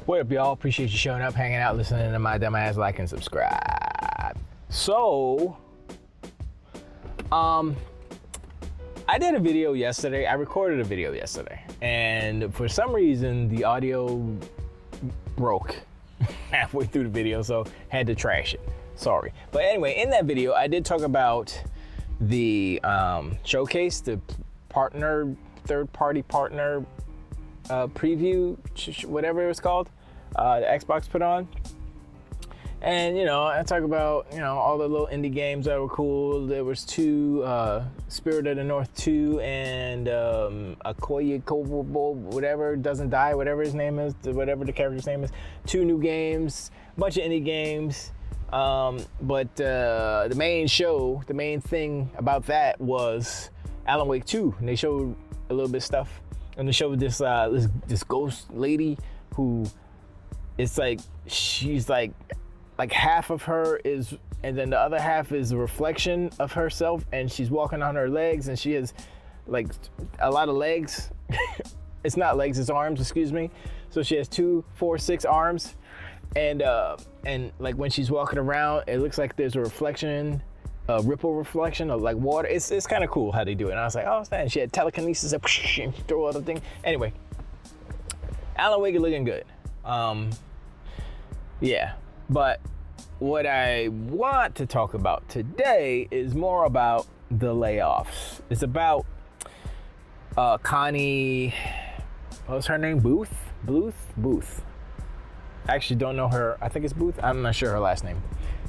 What up, y'all? Appreciate you showing up, hanging out, listening to my dumb ass. Like and subscribe. So, I did a video yesterday. I recorded a video yesterday, and for some reason, the audio broke halfway through the video, so had to trash it. Sorry. But anyway, in that video, I did talk about the showcase, the third-party partner preview, whatever it was called, the Xbox put on. And, I talk about, all the little indie games that were cool. There was two, Spirit of the North 2 and Akoya Kobo, whatever, Doesn't Die, whatever his name is, whatever the character's name is. Two new games, a bunch of indie games. But the main thing about that was Alan Wake 2. And they showed a little bit of stuff. And they showed this ghost lady who, it's like, she's like half of her is, and then the other half is a reflection of herself, and she's walking on her legs, and she has like a lot of legs. It's not legs, it's arms, excuse me. So she has 2, 4, 6 arms, and like when she's walking around, it looks like there's a reflection, a ripple reflection of like water. It's kind of cool how they do it. And I was like, oh, and she had telekinesis and throw other thing. Anyway, Alan Wake is looking good. Yeah, but what I want to talk about today is more about the layoffs. It's about Connie, what was her name? Booth. I actually don't know her. I think it's Booth. I'm not sure her last name.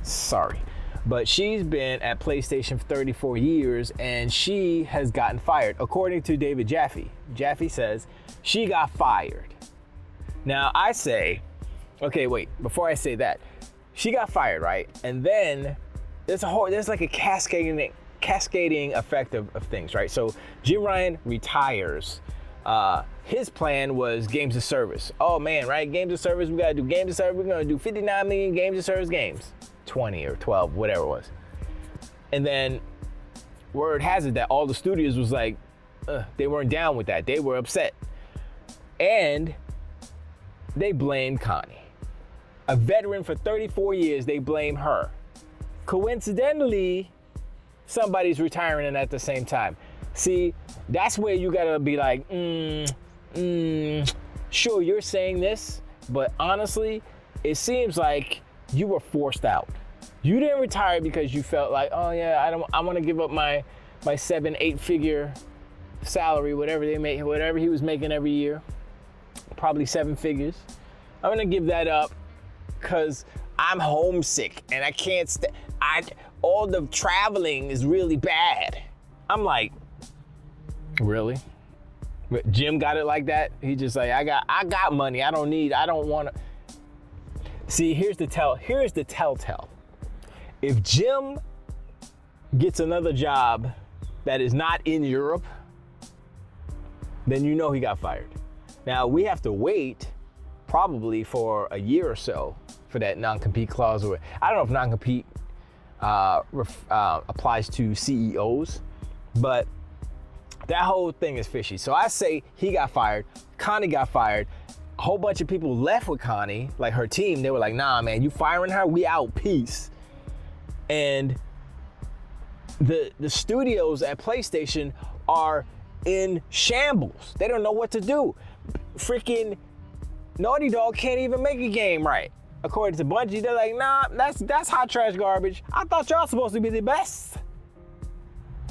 Sorry. But she's been at PlayStation for 34 years, and she has gotten fired. According to David Jaffe. Jaffe says she got fired. Now I say, okay, wait, before I say that, she got fired, right? And then there's like a cascading effect of things, right? So Jim Ryan retires. His plan was games of service. Oh man, right? Games of service, we gotta do games of service. We're gonna do 59 million games of service games. 20 or 12, whatever it was. And then word has it that all the studios was like, they weren't down with that. They were upset. And they blamed Connie. A veteran for 34 years, they blame her. Coincidentally, somebody's retiring and at the same time. See, that's where you gotta be like, sure, you're saying this, but honestly, it seems like you were forced out. You didn't retire because you felt like, oh yeah, I want to give up my 7-8 figure salary, whatever he was making every year, probably 7 figures. I'm gonna give that up because I'm homesick and I can't all the traveling is really bad. I'm like, really? But Jim got it like that? He just like, I got money. I don't want to. See, here's the telltale. If Jim gets another job that is not in Europe, then you know he got fired. Now, we have to wait probably for a year or so for that non-compete clause. Or I don't know if non-compete applies to CEOs, but that whole thing is fishy. So I say he got fired, Connie got fired. A whole bunch of people left with Connie, like her team. They were like, nah, man, you firing her? We out, peace. And the studios at PlayStation are in shambles. They don't know what to do. Freaking Naughty Dog can't even make a game right. According to Bungie, they're like, nah, that's hot trash garbage. I thought y'all supposed to be the best.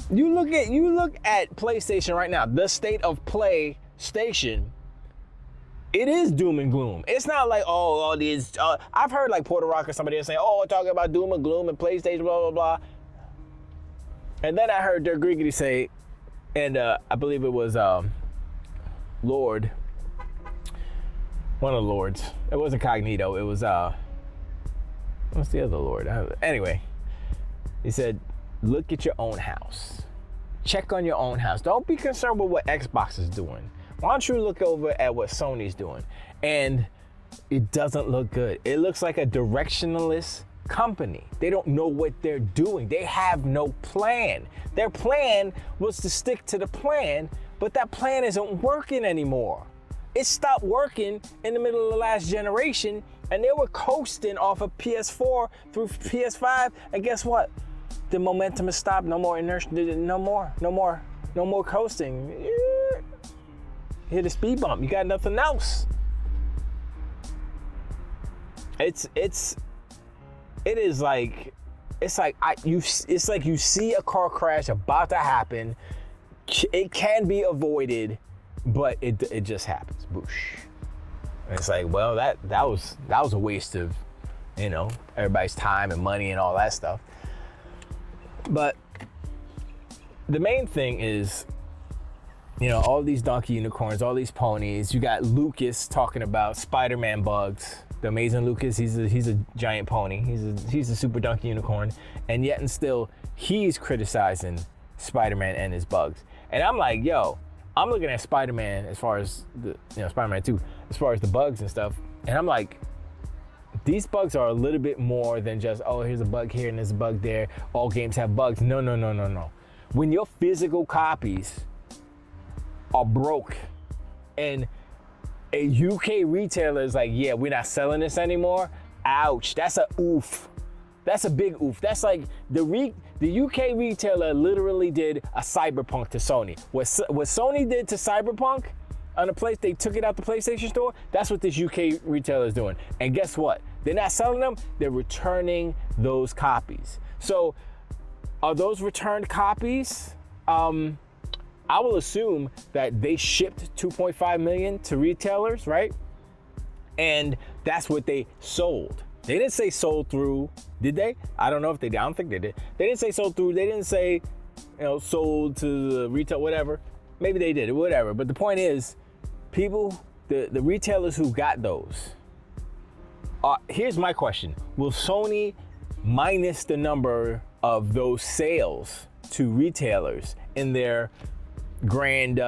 You look at PlayStation right now, the state of PlayStation. It is doom and gloom. It's not like, all these, I've heard like Porter Rock or somebody else saying, talking about doom and gloom and PlayStation, blah, blah, blah. And then I heard Dirk Griggity say, and I believe it was Lord, one of the Lords. It wasn't Cognito, it was, what's the other Lord? Anyway, he said, look at your own house. Check on your own house. Don't be concerned with what Xbox is doing. Why don't you look over at what Sony's doing? And it doesn't look good. It looks like a directionless company. They don't know what they're doing. They have no plan. Their plan was to stick to the plan, but that plan isn't working anymore. It stopped working in the middle of the last generation, and they were coasting off of PS4 through PS5. And guess what? The momentum has stopped. No more inertia. No more coasting. Hit a speed bump. You got nothing else. It's like you see a car crash about to happen. It can be avoided, but it just happens. Boosh. And it's like, well, that was a waste of, everybody's time and money and all that stuff. But the main thing is, all these donkey unicorns, all these ponies. You got Lucas talking about Spider-Man bugs. The amazing Lucas, he's a giant pony. He's a super donkey unicorn, and yet and still he's criticizing Spider-Man and his bugs. And I'm like, yo, I'm looking at Spider-Man as far as Spider-Man 2, as far as the bugs and stuff, and I'm like, these bugs are a little bit more than just, oh, here's a bug here and there's a bug there. All games have bugs. No. When your physical copies are broke and a UK retailer is like, yeah, we're not selling this anymore, ouch, that's a oof. That's a big oof. That's like the UK retailer literally did a Cyberpunk to Sony. What Sony did to Cyberpunk on the place, they took it out the PlayStation store. That's what this UK retailer is doing. And guess what? They're not selling them. They're returning those copies. So are those returned copies? I will assume that they shipped 2.5 million to retailers, right? And that's what they sold. They didn't say sold through, did they? I don't know if they did. I don't think they did. They didn't say sold through. They didn't say, sold to the retail, whatever. Maybe they did, whatever. But the point is, people, the retailers who got those, here's my question. Will Sony minus the number of those sales to retailers in their grand,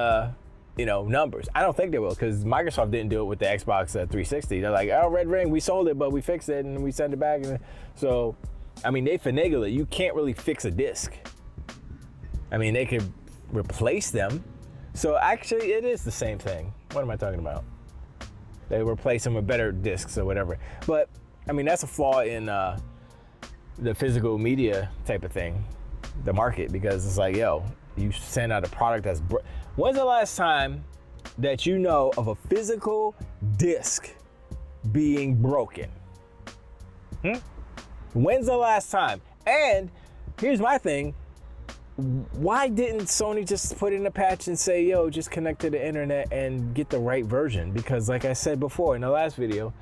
numbers? I don't think they will, because Microsoft didn't do it with the Xbox 360. They're like, oh, Red Ring, we sold it, but we fixed it and we sent it back. So, they finagle it. You can't really fix a disc. They could replace them. So actually, it is the same thing. What am I talking about? They replace them with better discs or whatever. But, that's a flaw in the physical media type of thing, the market, because it's like, yo, you send out a product that's... When's the last time that you know of a physical disc being broken? When's the last time? And here's my thing. Why didn't Sony just put in a patch and say, yo, just connect to the internet and get the right version? Because like I said before in the last video,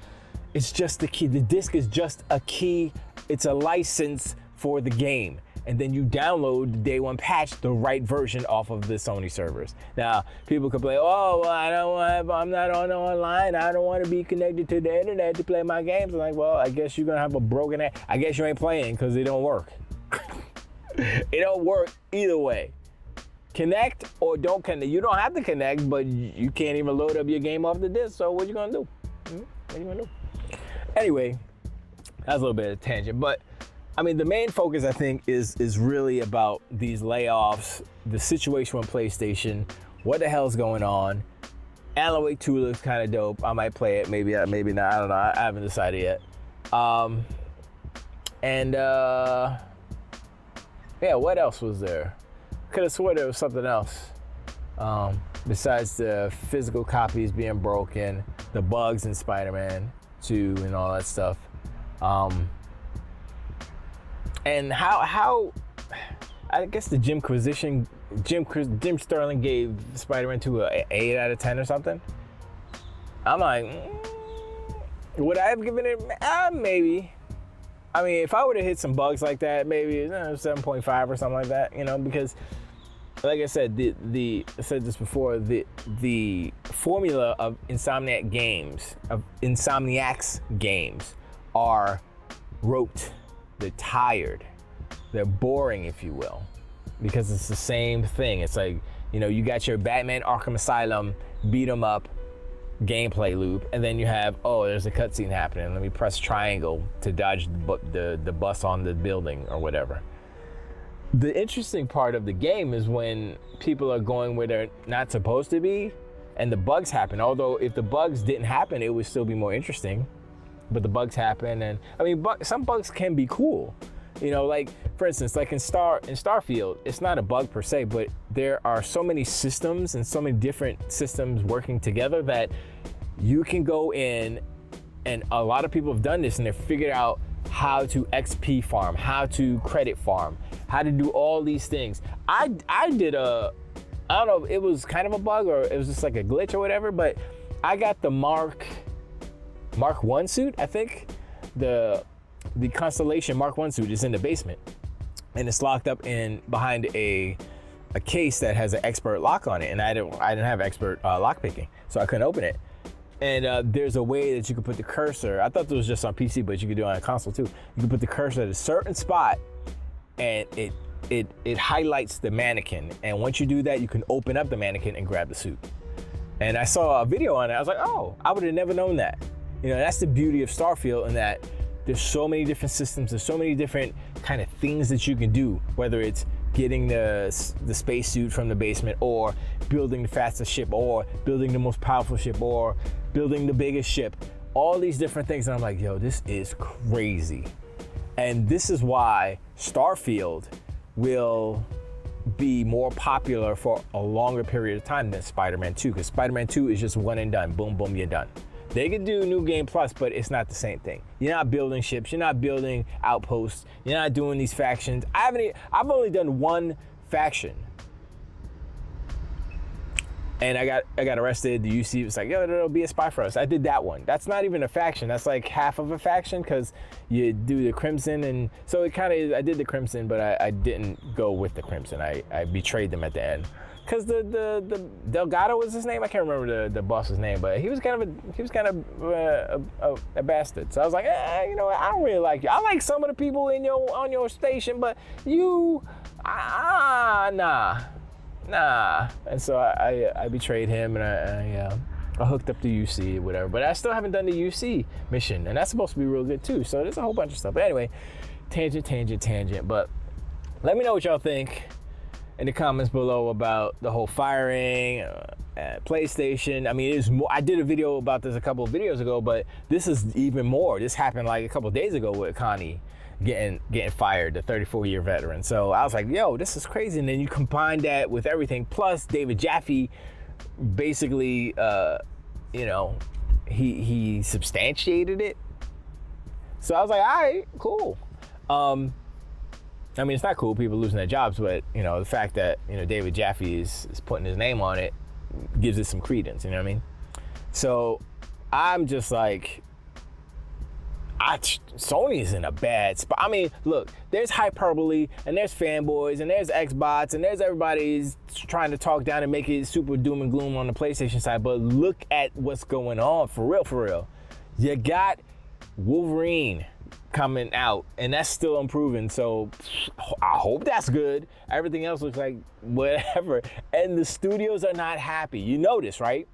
it's just the key. The disc is just a key. It's a license for the game. And then you download the day one patch, the right version off of the Sony servers. Now, people complain, oh, well, I'm not online. I don't want to be connected to the internet to play my games. I'm like, well, I guess you're going to have a broken app. I guess you ain't playing because it don't work. It don't work either way. Connect or don't connect. You don't have to connect, but you can't even load up your game off the disc. So what you going to do? What you going to do? Anyway, that's a little bit of a tangent, but the main focus, I think, is really about these layoffs, the situation with PlayStation, what the hell's going on. Alan Wake 2 looks kind of dope. I might play it, maybe not. I don't know. I haven't decided yet. What else was there? Could have swore there was something else. Besides the physical copies being broken, the bugs in Spider-Man 2 and all that stuff. And how I guess the Jim Sterling gave Spider-Man 2 an 8 out of 10 or something. I'm like, would I have given it? Maybe. If I would have hit some bugs like that, maybe 7.5 or something like that. Because, like I said, I said this before, the formula of Insomniac's games are rote. They're tired. They're boring, if you will, because it's the same thing. It's like, you got your Batman Arkham Asylum beat 'em up gameplay loop, and then you have, there's a cutscene happening. Let me press triangle to dodge the bus on the building or whatever. The interesting part of the game is when people are going where they're not supposed to be, and the bugs happen. Although if the bugs didn't happen, it would still be more interesting. But the bugs happen, and I mean, some bugs can be cool. You know, like for instance, like in Starfield, it's not a bug per se, but there are so many systems and so many different systems working together that you can go in, and a lot of people have done this and they've figured out how to XP farm, how to credit farm, how to do all these things. I did I don't know if it was kind of a bug or it was just like a glitch or whatever, but I got the Mark 1 suit, I think. The Constellation Mark 1 suit is in the basement, and it's locked up behind a case that has an expert lock on it, and I didn't have expert lock picking, so I couldn't open it. And there's a way that you could put the cursor. I thought this was just on PC, but you could do it on a console too. You can put the cursor at a certain spot, and it highlights the mannequin. And once you do that, you can open up the mannequin and grab the suit. And I saw a video on it. I was like, oh, I would have never known that. You know, that's the beauty of Starfield, in that there's so many different systems. There's so many different kind of things that you can do, whether it's getting the spacesuit from the basement, or building the fastest ship, or building the most powerful ship, or building the biggest ship. All these different things. And I'm like, yo, this is crazy. And this is why Starfield will be more popular for a longer period of time than Spider-Man 2, because Spider-Man 2 is just one and done. Boom, boom, you're done. They could do New Game Plus, but it's not the same thing. You're not building ships, you're not building outposts, you're not doing these factions. I've only done one faction. And I got arrested. The UC was like, yo, it'll be a spy for us. I did that one. That's not even a faction. That's like half of a faction, because you do the Crimson, and so it kind of is. I did the Crimson, but I didn't go with the Crimson. I betrayed them at the end. Because the Delgado was his name. I can't remember the boss's name, but he was kind of a bastard. So I was like, you know what? I don't really like you. I like some of the people on your station, but you, nah. And so I betrayed him, and I hooked up the UC or whatever. But I still haven't done the UC mission, and that's supposed to be real good too. So there's a whole bunch of stuff. But anyway, tangent. But let me know what y'all think in the comments below about the whole firing at PlayStation. I mean, it is more. I did a video about this a couple of videos ago, but this is even more. This happened like a couple of days ago with Connie getting fired, the 34-year veteran. So I was like, yo, this is crazy. And then you combine that with everything, plus David Jaffe basically, he substantiated it. So I was like, all right, cool. I mean, it's not cool, people losing their jobs, but, you know, the fact that, you know, David Jaffe is putting his name on it gives it some credence, you know what I mean? So I'm just like, Sony's in a bad spot. I mean, look, there's hyperbole, and there's fanboys, and there's Xbots, and there's everybody's trying to talk down and make it super doom and gloom on the PlayStation side, but look at what's going on, for real. You got Wolverine coming out, and that's still improving, so I hope that's good. Everything else looks like whatever, and the studios are not happy. You notice, right?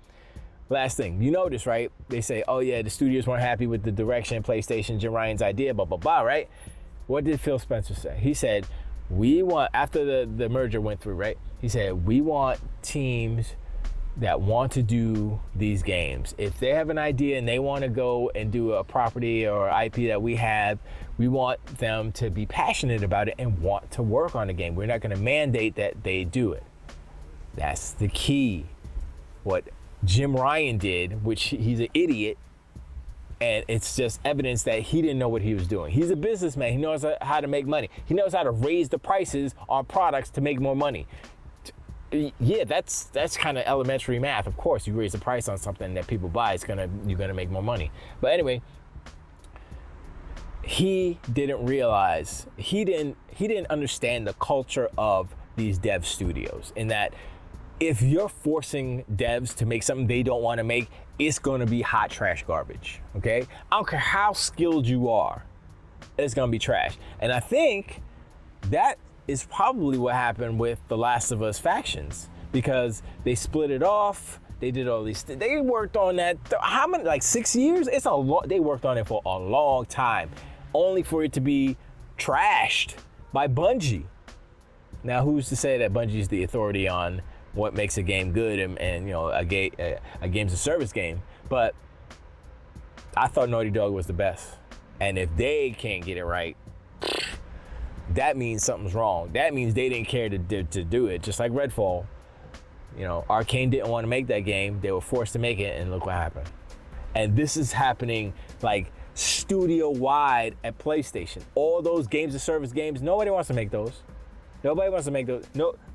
Last thing, you notice, right? They say, oh yeah, the studios weren't happy with the direction PlayStation, Jim Ryan's idea, blah, blah, blah, right? What did Phil Spencer say? He said, we want, after the merger went through, right? He said, we want teams that want to do these games. If they have an idea and they want to go and do a property or IP that we have, we want them to be passionate about it and want to work on the game. We're not going to mandate that they do it. That's the key. What Jim Ryan did, which he's an idiot, and it's just evidence that he didn't know what he was doing. He's a businessman. He knows how to make money. He knows how to raise the prices on products to make more money. Yeah, that's kind of elementary math. Of course, you raise the price on something that people buy, you're gonna make more money. But anyway, he didn't realize, he didn't understand the culture of these dev studios, in that if you're forcing devs to make something they don't want to make, it's gonna be hot trash garbage. Okay, I don't care how skilled you are, it's gonna be trash. And I think that is probably what happened with the Last of Us factions, because they split it off. They did all these. They worked on that. How many? Like 6 years? It's a lot. They worked on it for a long time, only for it to be trashed by Bungie. Now, who's to say that Bungie is the authority on what makes a game good and you know, a game's a service game. But I thought Naughty Dog was the best. And if they can't get it right, that means something's wrong. That means they didn't care to do it. Just like Redfall. You know, Arcane didn't want to make that game. They were forced to make it, and look what happened. And this is happening like studio-wide at PlayStation. All those games of service games, nobody wants to make those. Nobody wants to make those.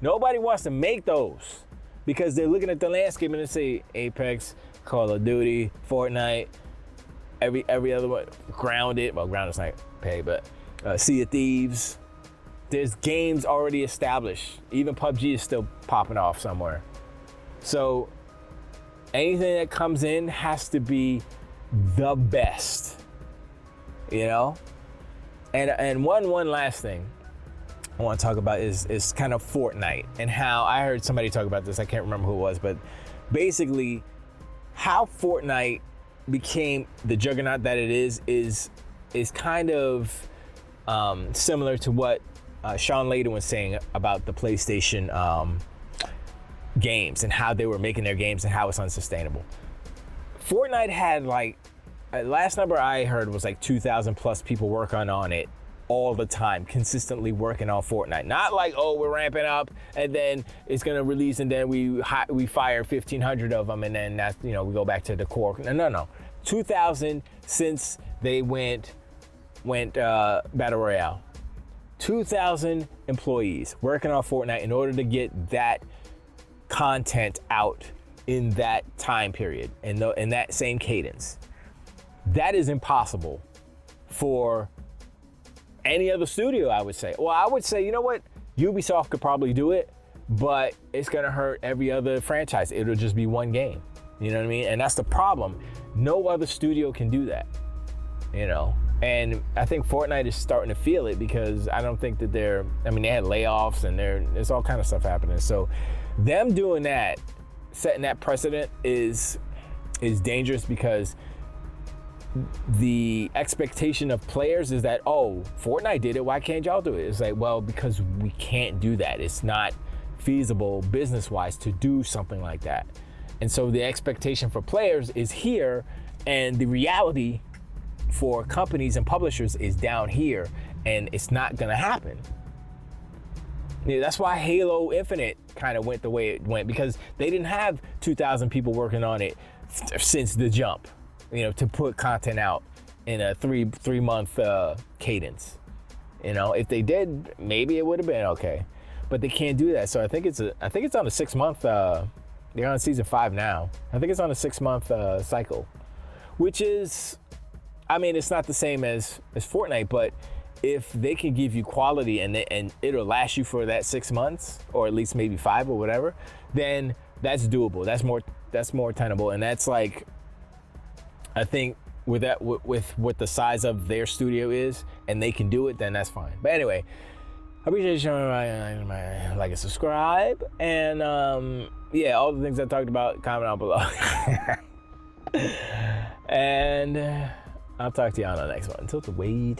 Nobody wants to make those because they're looking at the landscape and they say Apex, Call of Duty, Fortnite, every other one, Grounded. Well, Grounded's not pay, but Sea of Thieves. There's games already established. Even PUBG is still popping off somewhere. So anything that comes in has to be the best, you know? And one last thing I want to talk about is kind of Fortnite and how I heard somebody talk about this. I can't remember who it was, but basically how Fortnite became the juggernaut that it is kind of similar to what Sean Layden was saying about the PlayStation games and how they were making their games and how it's unsustainable. Fortnite had like, last number I heard was like 2,000 plus people working on it all the time, consistently working on Fortnite. Not like, oh, we're ramping up and then it's gonna release and then we fire 1,500 of them and then that's, you know, we go back to the core. No. 2,000 since they went Battle Royale. 2,000 employees working on Fortnite in order to get that content out in that time period, in that same cadence. That is impossible for any other studio, I would say. Well, I would say, you know what? Ubisoft could probably do it, but it's gonna hurt every other franchise. It'll just be one game. You know what I mean? And that's the problem. No other studio can do that, you know? And I think Fortnite is starting to feel it because I don't think that they had layoffs and there's all kind of stuff happening. So them doing that, setting that precedent is dangerous because the expectation of players is that, oh, Fortnite did it, why can't y'all do it? It's like, well, because we can't do that. It's not feasible business-wise to do something like that. And so the expectation for players is here, and the reality for companies and publishers is down here, and it's not gonna happen. Yeah, that's why Halo Infinite kind of went the way it went, because they didn't have 2,000 people working on it since the jump, you know, to put content out in a three month cadence. You know, if they did, maybe it would have been okay, but they can't do that. So I think it's on a 6 month. They're on season 5 now. I think it's on a 6 month cycle, which is, I mean, it's not the same as Fortnite, but if they can give you quality and it'll last you for that 6 months, or at least maybe 5 or whatever, then that's doable. That's more tenable, and that's like, I think with that, with what the size of their studio is, and they can do it, then that's fine. But anyway, I appreciate you showing my like and subscribe, and yeah, all the things I talked about, comment down below. And I'll talk to you on the next one. Until the wait.